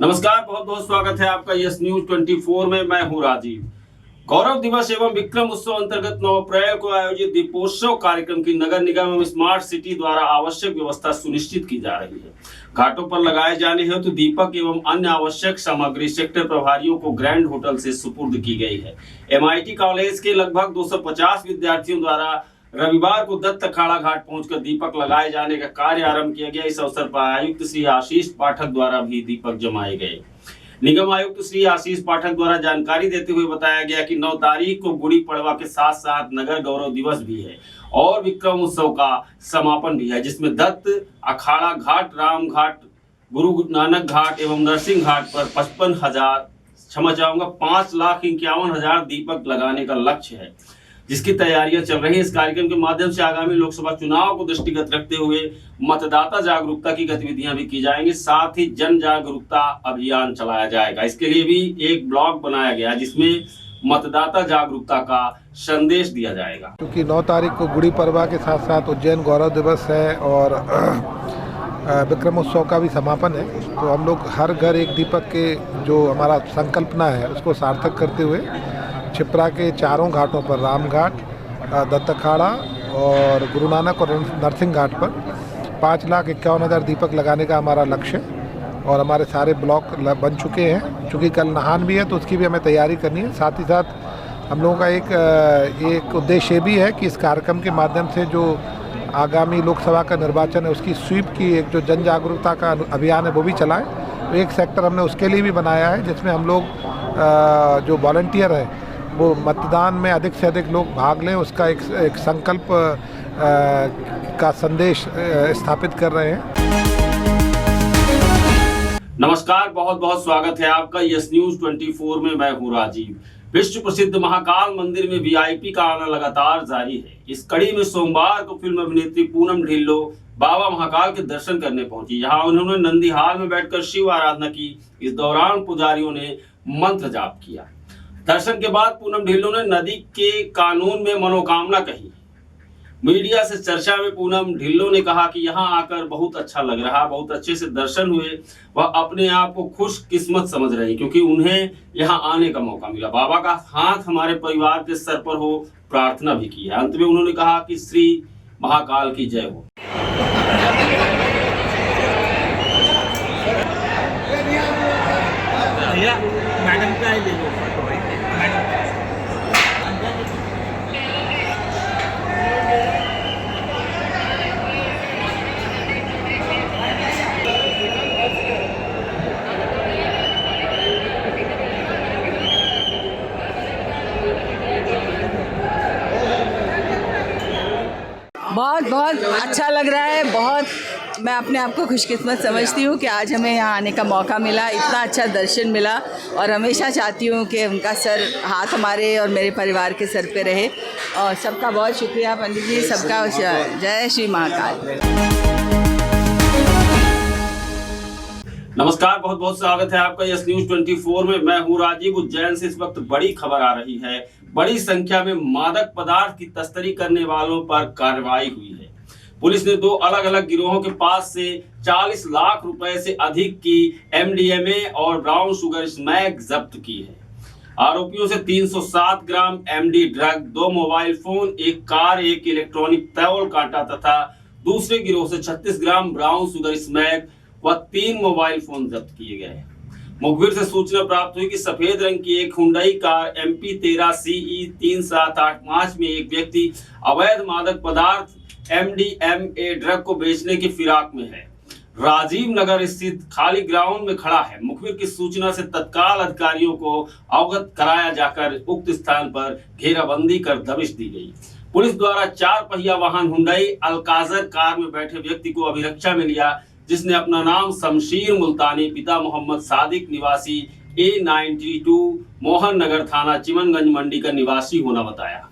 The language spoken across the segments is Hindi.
नमस्कार, बहुत बहुत स्वागत है आपका यस न्यूज 24 में। मैं हूं राजीव। गौरव दिवस एवं विक्रम उत्सव अंतर्गत 9 अप्रैल को आयोजित दीपोत्सव कार्यक्रम की नगर निगम एवं स्मार्ट सिटी द्वारा आवश्यक व्यवस्था सुनिश्चित की जा रही है। घाटों पर लगाए जाने हेतु दीपक एवं अन्य आवश्यक सामग्री सेक्टर प्रभारियों को ग्रैंड होटल से सुपुर्द की गई है। MIT कॉलेज के लगभग 250 विद्यार्थियों द्वारा रविवार को दत्त अखाड़ा घाट पहुंचकर दीपक लगाए जाने का कार्य आरंभ किया गया। इस अवसर पर आयुक्त श्री आशीष पाठक द्वारा भी दीपक जमाए गए। निगम आयुक्त श्री आशीष पाठक द्वारा जानकारी देते हुए बताया गया कि 9 तारीख को गुड़ी पड़वा के साथ साथ नगर गौरव दिवस भी है और विक्रम उत्सव का समापन भी है, जिसमें दत्त अखाड़ा घाट, राम घाट, गुरु नानक घाट एवं नरसिंह घाट पर 5,51,000 दीपक लगाने का लक्ष्य है, जिसकी तैयारियां चल रही है। इस कार्यक्रम के माध्यम से आगामी लोकसभा चुनाव को दृष्टिगत रखते हुए मतदाता जागरूकता की गतिविधियां भी की जाएंगी, साथ ही जन जागरूकता अभियान चलाया जाएगा। इसके लिए भी एक ब्लॉग बनाया गया जिसमें मतदाता जागरूकता का संदेश दिया जाएगा। क्योंकि 9 तारीख को गुड़ी पड़वा के साथ साथ उज्जैन गौरव दिवस है और विक्रम उत्सव का भी समापन है, तो हम लोग हर घर एक दीपक के जो हमारा संकल्पना है उसको सार्थक करते हुए छिपरा के चारों घाटों पर, राम घाट, दत्त अखाड़ा और गुरु नानक और नरसिंह घाट पर 5,51,000 दीपक लगाने का हमारा लक्ष्य है और हमारे सारे ब्लॉक बन चुके हैं। चूँकि कल नहान भी है तो उसकी भी हमें तैयारी करनी है। साथ ही साथ हम लोगों का एक उद्देश्य ये भी है कि इस कार्यक्रम के माध्यम से जो आगामी लोकसभा का निर्वाचन है उसकी स्वीप की एक जो जन जागरूकता का अभियान है वो भी चलाएं। तो एक सेक्टर हमने उसके लिए भी बनाया है जिसमें हम लोग जो वॉलंटियर है वो मतदान में अधिक से अधिक लोग भाग लें, उसका एक संकल्प का संदेश स्थापित कर रहे हैं। नमस्कार, बहुत बहुत स्वागत है आपका यस न्यूज 24 में। मैं हूं राजीव। विश्व प्रसिद्ध महाकाल मंदिर में VIP का आना लगातार जारी है। इस कड़ी में सोमवार को फिल्म अभिनेत्री पूनम ढिल्लो बाबा महाकाल के दर्शन करने पहुंची। यहाँ उन्होंने नंदी हाल में बैठकर शिव आराधना की। इस दौरान पुजारियों ने मंत्र जाप किया। दर्शन के बाद पूनम ढिल्लो ने नदी के कानून में मनोकामना कही। मीडिया से चर्चा में पूनम ढिल्लो ने कहा कि यहाँ आकर बहुत अच्छा लग रहा, बहुत अच्छे से दर्शन हुए। वह अपने आप को खुश किस्मत समझ रही क्योंकि उन्हें यहाँ आने का मौका मिला। बाबा का हाथ हमारे परिवार के सर पर हो, प्रार्थना भी की है। अंत में उन्होंने कहा कि श्री महाकाल की जय हो। मैडम का ही ले लो। बहुत बहुत अच्छा लग रहा है। बहुत मैं अपने आप को खुशकिस्मत समझती हूँ कि आज हमें यहाँ आने का मौका मिला, इतना अच्छा दर्शन मिला और हमेशा चाहती हूँ कि उनका हाथ हमारे और मेरे परिवार के सर पे रहे। और सबका बहुत शुक्रिया पंडित जी, सबका जय श्री महाकाल। नमस्कार, बहुत बहुत स्वागत है आपका यस न्यूज 24 में। मैं हूं राजीव। उज्जैन से इस वक्त बड़ी खबर आ रही है। बड़ी संख्या में मादक पदार्थ की तस्करी करने वालों पर कार्रवाई हुई है। पुलिस ने 2 अलग अलग गिरोहों के पास से 40 लाख रुपए से अधिक की MDMA और ब्राउन शुगर स्मैक जब्त की है। आरोपियों से 307 ग्राम MD drug, 2 mobile phone, 1 car, 1 electronic तौल कांटा तथा दूसरे गिरोह से 36 ग्राम ब्राउन शुगर स्मैक व 3 मोबाइल फोन जब्त किए गए। मुखबिर से सूचना प्राप्त हुई कि सफेद रंग की एक हुंडई कार MP 13 CE 3785 में एक व्यक्ति अवैध मादक पदार्थ MDMA ड्रग को बेचने की फिराक में है। राजीव नगर स्थित खाली ग्राउंड में खड़ा है। मुखबिर की सूचना से तत्काल अधिकारियों को अवगत कराया जाकर उक्त स्थान पर घेराबंदी कर दबिश दी गई। पुलिस द्वारा 4 पहिया वाहन हुंडई अल्काजर कार में बैठे व्यक्ति को अभिरक्षा में लिया, जिसने अपना नाम शमशीर मुल्तानी, पिता मोहम्मद सादिक, निवासी A92 मोहन नगर, थाना चिमनगंज मंडी का निवासी होना बताया।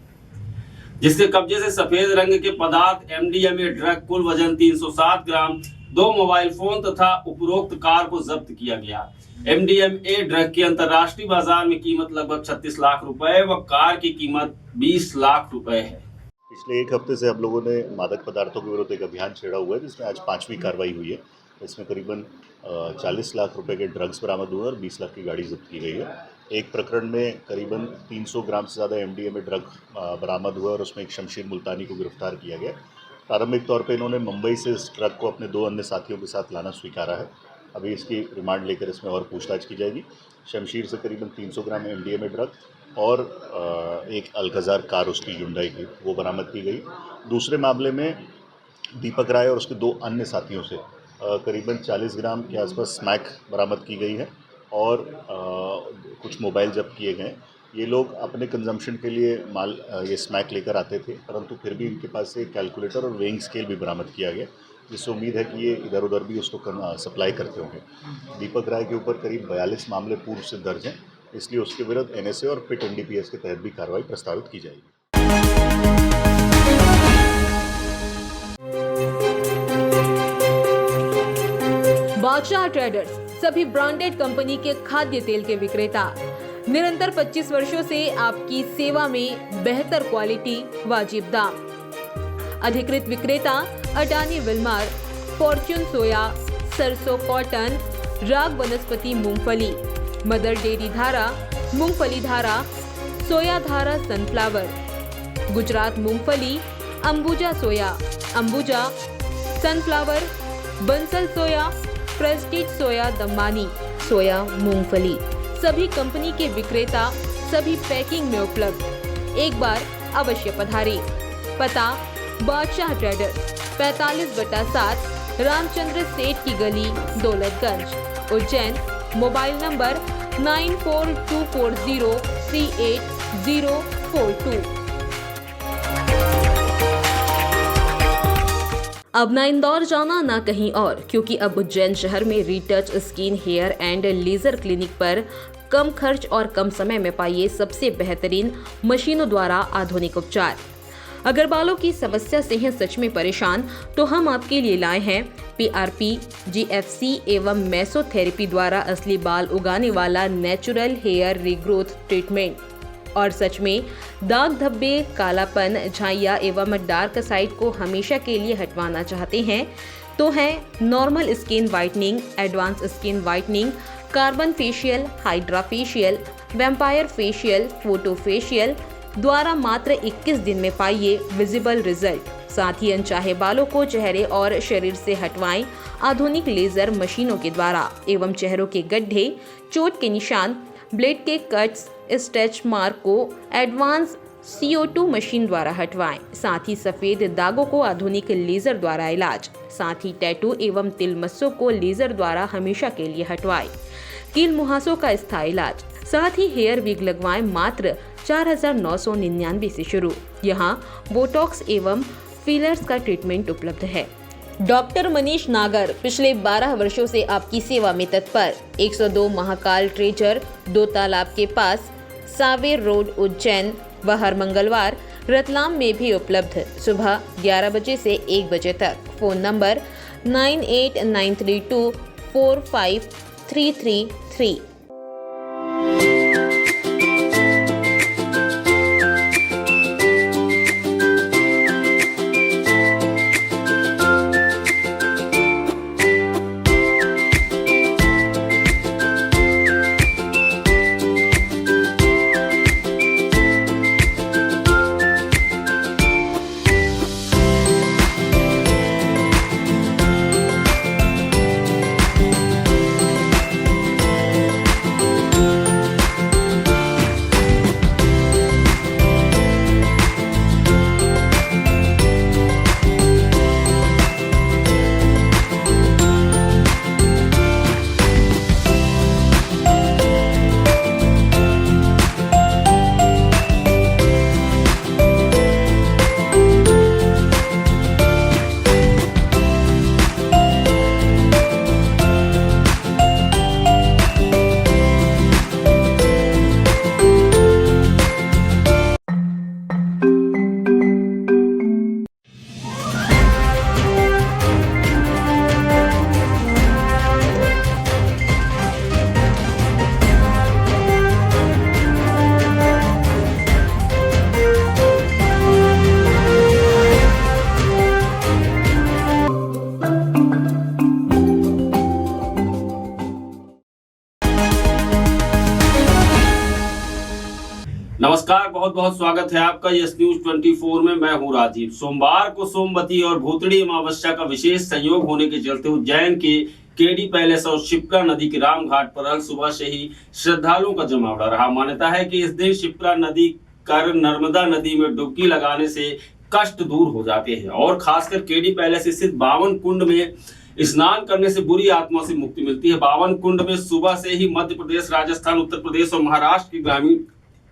जिसके कब्जे से सफेद रंग के पदार्थ MDMA ड्रग, कुल वजन 307 ग्राम, 2 मोबाइल फोन तथा उपरोक्त कार को जब्त किया गया। MDMA ड्रग की अंतर्राष्ट्रीय बाजार में कीमत लगभग 36 लाख रुपए व कार की कीमत 20 लाख रुपए है। पिछले 1 हफ्ते से हम लोगों ने मादक पदार्थों के विरुद्ध एक अभियान छेड़ा हुआ है, जिसमें आज 5वीं कार्रवाई हुई है। इसमें करीबन 40 लाख रुपए के ड्रग्स बरामद हुए और 20 लाख की गाड़ी जब्त की गई है। एक प्रकरण में करीबन 300 ग्राम से ज़्यादा MDMA ड्रग बरामद हुआ और उसमें एक शमशीर मुल्तानी को गिरफ्तार किया गया। प्रारंभिक तौर पे इन्होंने मुंबई से इस ट्रक को अपने 2 अन्य साथियों के साथ लाना स्वीकारा है। अभी इसकी रिमांड लेकर इसमें और पूछताछ की जाएगी। शमशीर से करीबन 300 ग्राम MDMA ड्रग और एक अल्कजार कार उसकी हुंडई की वो बरामद की गई। दूसरे मामले में दीपक राय और उसके 2 अन्य साथियों से करीबन 40 ग्राम के आसपास स्मैक बरामद की गई है और कुछ मोबाइल जब्त किए गए। ये लोग अपने कंजम्पशन के लिए माल ये स्मैक लेकर आते थे, परंतु फिर भी इनके पास से कैलकुलेटर और वेइंग स्केल भी बरामद किया गया, जिससे उम्मीद है कि ये इधर उधर भी उसको सप्लाई करते होंगे। दीपक राय के ऊपर करीब 42 मामले पूर्व से दर्ज हैं, इसलिए उसके विरुद्ध NSA और पिट NDPS के तहत भी कार्रवाई प्रस्तावित की जाएगी। बादशाह ट्रेडर्स सभी ब्रांडेड कंपनी के खाद्य तेल के विक्रेता। निरंतर 25 वर्षों से आपकी सेवा में बेहतर क्वालिटी, वाजिब दाम। अधिकृत विक्रेता अडानी विलमार, फॉर्च्यून सोया, सरसों कॉटन, राग वनस्पति मूंगफली, मदर डेयरी धारा, मूंगफली धारा, सोया धारा सनफ्लावर, गुजरात मूंगफली, अंबुजा सोया, अंबुजा सनफ्लावर, बंसल सोया, प्रेस्टीज सोया दमानी, सोया मूंगफली। सभी कंपनी के विक्रेता सभी पैकिंग में उपलब्ध। एक बार अवश्य पधारें। पता बादशाह ट्रेडर्स 45/7 रामचंद्र सेठ की गली, दौलतगंज, उज्जैन। Mobile number 9424038042। अब ना इंदौर जाना ना कहीं और, क्योंकि अब उज्जैन शहर में retouch skin, hair and laser clinic पर कम खर्च और कम समय में पाइए सबसे बेहतरीन मशीनों द्वारा आधुनिक उपचार। अगर बालों की समस्या से हैं सच में परेशान, तो हम आपके लिए लाए हैं PRP, GFC एवं मेसोथेरेपी द्वारा असली बाल उगाने वाला नेचुरल हेयर रीग्रोथ ट्रीटमेंट। और सच में दाग धब्बे, कालापन, झाइयाँ एवं डार्क साइड को हमेशा के लिए हटवाना चाहते हैं तो है normal skin whitening, advance skin whitening, carbon facial, hydra facial, vampire facial, photo facial द्वारा मात्र 21 दिन में पाइए विजिबल रिजल्ट। साथ ही अनचाहे बालों को चेहरे और शरीर से हटवाएं आधुनिक लेजर मशीनों के द्वारा एवं चेहरों के गड्ढे, चोट के निशान, ब्लेड के कट्स, स्ट्रेच मार्क को एडवांस CO2 मशीन द्वारा हटवाएं। साथ ही सफेद दागों को आधुनिक लेजर द्वारा इलाज। साथ ही टैटू एवं तिल मस्सों को लेजर द्वारा हमेशा के लिए हटवाएं। कील मुहासों का स्थायी इलाज। साथ ही हेयर विग लगवाएं मात्र 4999 से शुरू। यहाँ बोटॉक्स एवं फिलर्स का ट्रीटमेंट उपलब्ध है। डॉक्टर मनीष नागर पिछले 12 वर्षों से आपकी सेवा में तत्पर। 102 महाकाल ट्रेजर, 2 तालाब के पास, सावेर रोड, उज्जैन व हर मंगलवार रतलाम में भी उपलब्ध। सुबह 11 बजे से 1 बजे तक। Phone number 9893245333। नमस्कार, बहुत बहुत स्वागत है आपका यस न्यूज 24 में। मैं हूं राजीव। सोमवार को सोमवती और भूतड़ी अमावस्या का विशेष संयोग होने के चलते उज्जैन के केडी पैलेस और शिप्रा नदी के राम घाट पर कल सुबह से ही श्रद्धालुओं का जमावड़ा रहा। मान्यता है कि इस दिन शिप्रा नदी कर नर्मदा नदी में डुबकी लगाने से कष्ट दूर हो जाते हैं और खासकर केडी पैलेस स्थित बावन कुंड में स्नान करने से बुरी आत्मा से मुक्ति मिलती है। बावन कुंड में सुबह से ही मध्य प्रदेश, राजस्थान, उत्तर प्रदेश और महाराष्ट्र के ग्रामीण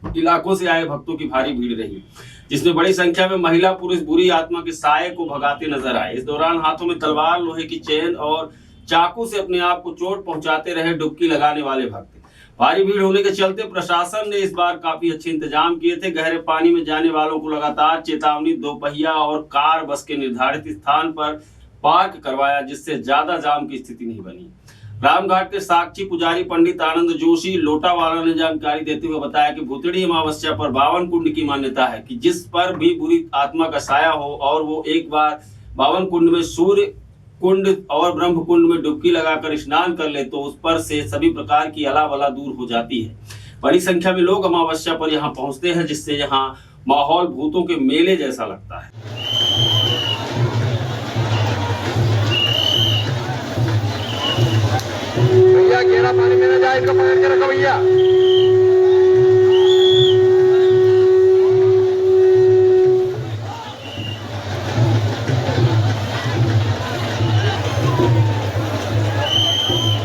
इलाकों से आए भक्तों की भारी भीड़ रही, जिसमें बड़ी संख्या में महिला पुरुष बुरी आत्मा के साये को भगाते नजर आए। इस दौरान हाथों में तलवार, लोहे की चेन और चाकू से अपने आप को चोट पहुंचाते रहे डुबकी लगाने वाले भक्त। भारी भीड़ होने के चलते प्रशासन ने इस बार काफी अच्छे इंतजाम किए थे। गहरे पानी में जाने वालों को लगातार चेतावनी, दोपहिया और कार बस के निर्धारित स्थान पर पार्क करवाया, जिससे ज्यादा जाम की स्थिति नहीं बनी। रामघाट के साक्षी पुजारी पंडित आनंद जोशी लोटावाला ने जानकारी देते हुए बताया कि भूतड़ी अमावस्या पर बावन कुंड की मान्यता है कि जिस पर भी बुरी आत्मा का साया हो और वो एक बार बावन कुंड में, सूर्य कुंड और ब्रह्म कुंड में डुबकी लगाकर स्नान कर ले तो उस पर से सभी प्रकार की अलावला दूर हो जाती है। बड़ी संख्या में लोग अमावस्या पर यहाँ पहुँचते हैं, जिससे यहाँ माहौल भूतों के मेले जैसा लगता है। भैया गहरा पानी में न जाए, इसको पकड़ के रखो भैया।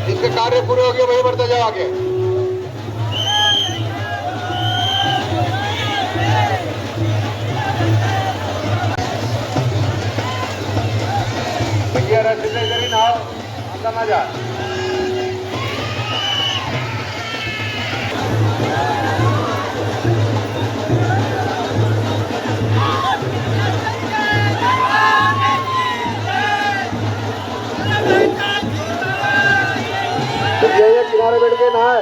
इसके कार्य पूरे हो गए, वही बढ़ते जाओ आगे। भैया रस्ते से इधर ही नहाओ, अंदर ना जा। किनारे बैठ के नहाए।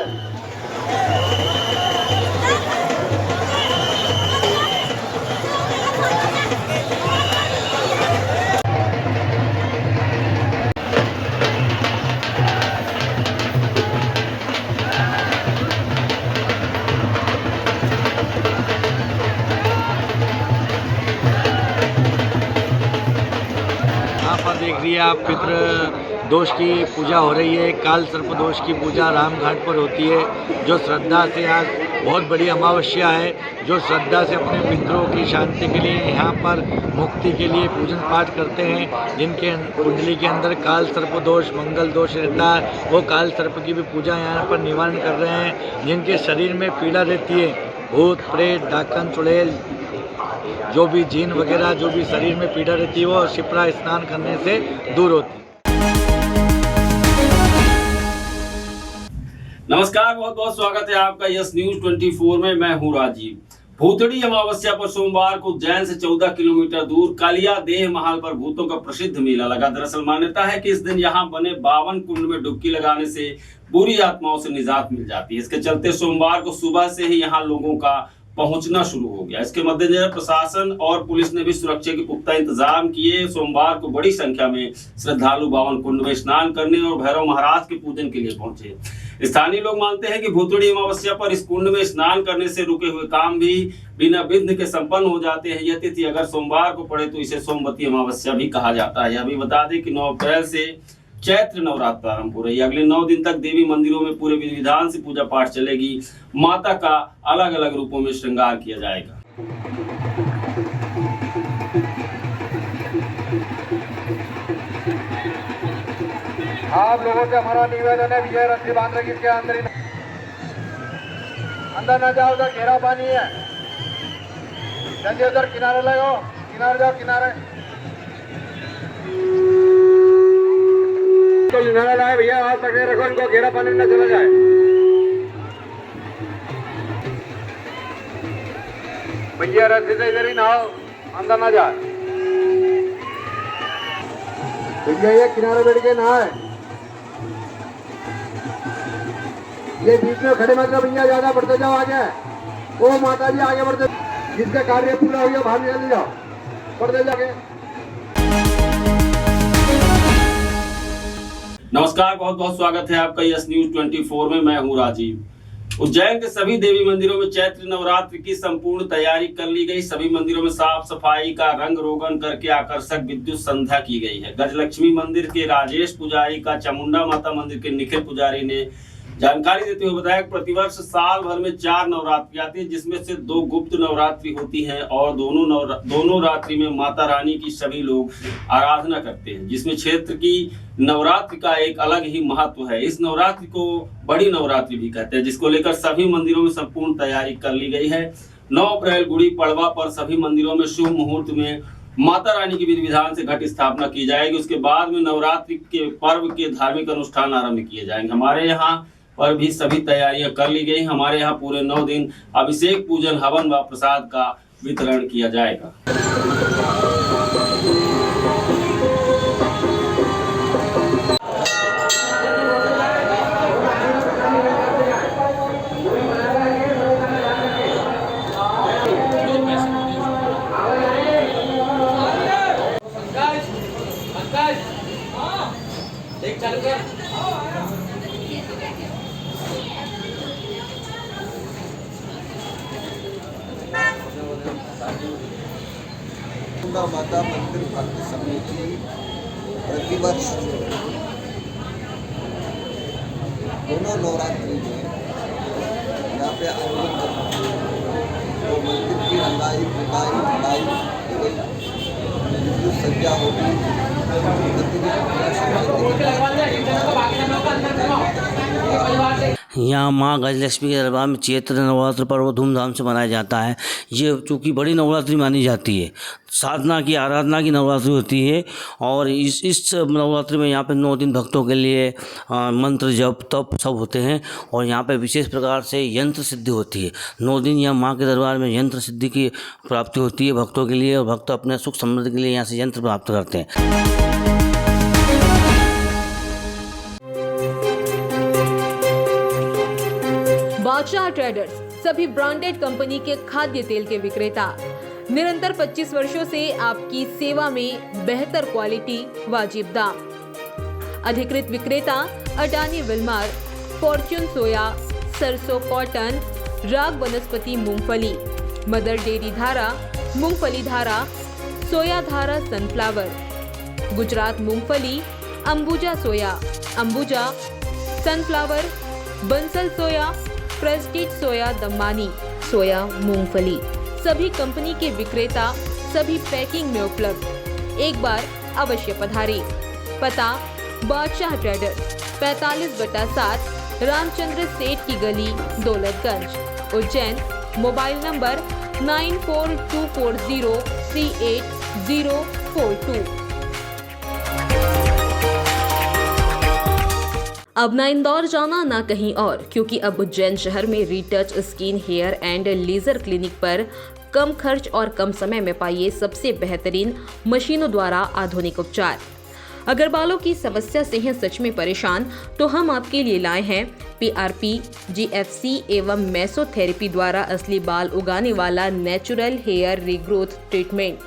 यहाँ पर देख रही है आप, पितृ दोष की पूजा हो रही है। काल सर्प दोष की पूजा रामघाट पर होती है। जो श्रद्धा से आज बहुत बड़ी अमावस्या है, जो श्रद्धा से अपने पितरों की शांति के लिए यहाँ पर मुक्ति के लिए पूजन पाठ करते हैं, जिनके कुंडली के अंदर काल सर्प दोष, मंगल दोष रहता है, वो काल सर्प की भी पूजा यहाँ पर निवारण कर रहे हैं। जिनके शरीर में पीड़ा रहती है, भूत प्रेत, डाकन, चुड़ैल, जो भी जीन वगैरह जो भी शरीर में पीड़ा रहती है, वो शिप्रा स्नान करने से दूर होती है। नमस्कार, बहुत बहुत स्वागत है आपका यस न्यूज 24 में। मैं हूं राजीव। भूतड़ी अमावस्या पर सोमवार को उज्जैन से 14 किलोमीटर दूर कालिया देह महल पर भूतों का प्रसिद्ध मेला लगा। दरअसल मान्यता है कि इस दिन यहाँ बने बावन कुंड में डुबकी लगाने से बुरी आत्माओं से निजात मिल जाती है। इसके चलते सोमवार को सुबह से ही यहाँ लोगों का पहुंचना शुरू हो गया। इसके मद्देनजर प्रशासन और पुलिस ने भी सुरक्षा के पुख्ता इंतजाम किए। सोमवार को बड़ी संख्या में श्रद्धालु बावन कुंड में स्नान करने और भैरव महाराज के पूजन के लिए पहुंचे। स्थानीय लोग मानते हैं कि भूतड़ी अमावस्या पर इस कुंड में स्नान करने से रुके हुए काम भी बिना विघ्न के संपन्न हो जाते हैं। यह तिथि अगर सोमवार को पड़े तो इसे सोमवती अमावस्या भी कहा जाता है। यह भी बता दें कि 9 अप्रैल से चैत्र नवरात्र प्रारंभ हो रही है। अगले 9 दिन तक देवी मंदिरों में पूरे विधि विधान से पूजा पाठ चलेगी। माता का अलग अलग रूपों में श्रृंगार किया जाएगा। आप लोगों से हमारा निवेदन है, विजय रस्सी बांध रखी, इसके अंदर ही अंदर ना जाओ, उधर गहरा पानी है। जल्दी उधर किनारे लगाओ, किनारे जाओ, किनारे तो किनारा लाए भैया, हाथ पकड़े रखो, इनको गहरा पानी में न चला जाए। भैया रस्सी से इधर ही नहाओ, अंदर ना जाए। भैया ये किनारे बैठ के नहाए, ये बीच में खड़े मत भैया, ज्यादा बढ़ते जाओ आगे। ओ माता जी आगे बढ़ते, जिसका कार्य पूरा हो गया बाहर निकल जाओ, बढ़ते जाके। नमस्कार, बहुत बहुत स्वागत है आपका यस न्यूज 24 में। मैं हूं राजीव। उज्जैन के सभी देवी मंदिरों में चैत्र नवरात्र की संपूर्ण तैयारी कर ली गई। सभी मंदिरों में साफ सफाई का रंग रोगन करके आकर्षक विद्युत संध्या की गई है। गजलक्ष्मी मंदिर के राजेश पुजारी का चामुंडा माता मंदिर के निखिल पुजारी ने जानकारी देते हुए बताया कि प्रतिवर्ष साल भर में 4 नवरात्रि आती है, जिसमें से 2 गुप्त नवरात्रि होती हैं और दोनों रात्रि में माता रानी की सभी लोग आराधना करते हैं, जिसमें क्षेत्र की नवरात्रि का एक अलग ही महत्व है। इस नवरात्रि को बड़ी नवरात्रि भी कहते हैं, जिसको लेकर सभी मंदिरों में संपूर्ण तैयारी कर ली गई है। 9 अप्रैल गुड़ी पड़वा पर सभी मंदिरों में शुभ मुहूर्त में माता रानी की विधि विधान से घट स्थापना की जाएगी। उसके बाद में नवरात्रि के पर्व के धार्मिक अनुष्ठान आरंभ किए जाएंगे। हमारे यहाँ पर भी सभी तैयारियां कर ली गई। हमारे यहाँ पूरे 9 दिन अभिषेक, पूजन, हवन व प्रसाद का वितरण किया जाएगा। माता मंदिर भक्त समिति प्रतिवर्ष दोनों नवरात्रि में यहाँ पे आयोजन करते हैं। तो मंदिर की रंगाई पुताई की गई, विद्युत सज्जा होगी, यहाँ माँ गजलक्ष्मी के दरबार में चैत्र नवरात्र पर्व धूमधाम से मनाया जाता है। ये चूँकि बड़ी नवरात्रि मानी जाती है, साधना की आराधना की नवरात्रि होती है और इस नवरात्रि में यहाँ पे 9 दिन भक्तों के लिए मंत्र जप तप सब होते हैं और यहाँ पे विशेष प्रकार से यंत्र सिद्धि होती है। 9 दिन यहाँ माँ के दरबार में यंत्र सिद्धि की प्राप्ति होती है भक्तों के लिए और भक्त अपने सुख समृद्धि के लिए यहाँ से यंत्र प्राप्त करते हैं। बादशाह ट्रेडर्स सभी ब्रांडेड कंपनी के खाद्य तेल के विक्रेता, निरंतर 25 वर्षों से आपकी सेवा में बेहतर क्वालिटी, वाजिब दाम। अधिकृत विक्रेता अडानी विलमार, फॉर्च्यून सोया, सरसों कॉटन, राग वनस्पति मूंगफली, मदर डेयरी धारा, मूंगफली धारा, सोया धारा सनफ्लावर, गुजरात मूंगफली, अंबुजा सोया, अंबुजा सनफ्लावर, बंसल सोया, प्रेस्टीज सोया दमानी, सोया मूंगफली, सभी कंपनी के विक्रेता, सभी पैकिंग में उपलब्ध। एक बार अवश्य पधारें। पता बादशाह ट्रेडर्स 45/7 रामचंद्र सेठ की गली, दौलतगंज, उज्जैन। Mobile number 9424038042। अब ना इंदौर जाना ना कहीं और, क्योंकि अब उज्जैन शहर में retouch skin hair and laser clinic पर कम खर्च और कम समय में पाइए सबसे बेहतरीन मशीनों द्वारा आधुनिक उपचार। अगर बालों की समस्या से हैं सच में परेशान, तो हम आपके लिए लाए हैं PRP, GFC एवं मेसोथेरेपी द्वारा असली बाल उगाने वाला नेचुरल हेयर रीग्रोथ ट्रीटमेंट।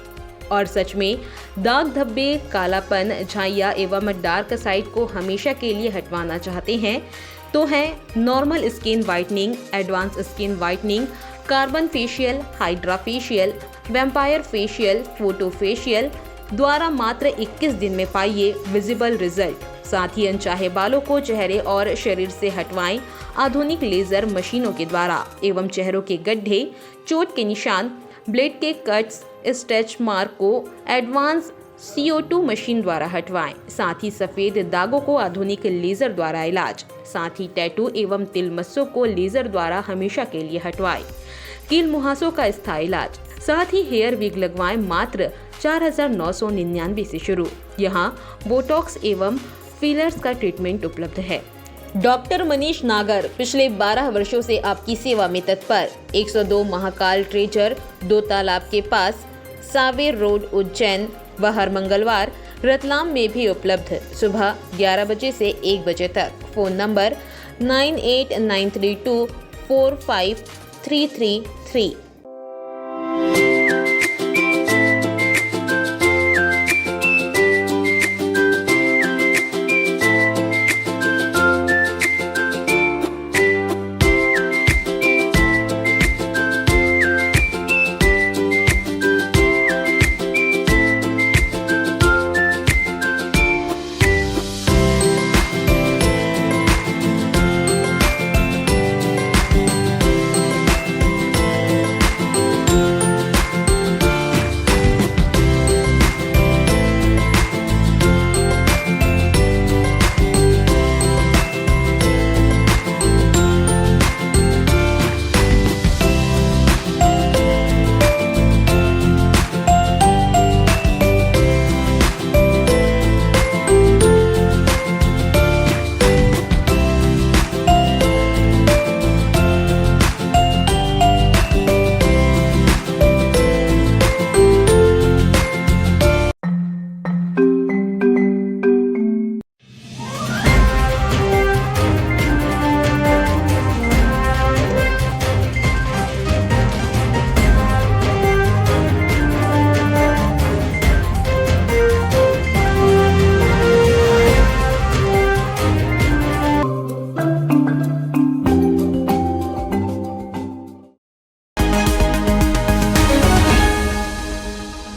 और सच में दाग धब्बे, कालापन, झाइयाँ एवं डार्क साइड को हमेशा के लिए हटवाना चाहते हैं तो है normal skin whitening, advance skin whitening, carbon facial, hydra facial, vampire facial, photo facial द्वारा मात्र 21 दिन में पाइए विजिबल रिजल्ट। साथ ही अनचाहे बालों को चेहरे और शरीर से हटवाएं आधुनिक लेजर मशीनों के द्वारा एवं चेहरों के गड्ढे, चोट के निशान, ब्लेड के कट्स, स्ट्रेच मार्क को एडवांस CO2 मशीन द्वारा हटवाएं। साथ ही सफेद दागों को आधुनिक लेजर द्वारा इलाज। साथ ही टैटू एवं तिल मस्सों को लेजर द्वारा हमेशा के लिए हटवाएं। कील मुहासों का स्थायी इलाज। साथ ही हेयर विग लगवाएं मात्र 4999 से शुरू। यहाँ बोटॉक्स एवं फिलर्स का ट्रीटमेंट उपलब्ध है। डॉक्टर मनीष नागर पिछले 12 वर्षों से आपकी सेवा में तत्पर। 102 महाकाल ट्रेजर, 2 तालाब के पास, सावेर रोड, उज्जैन व हर मंगलवार रतलाम में भी उपलब्ध। सुबह 11 बजे से 1 बजे तक। Phone number 9893245333।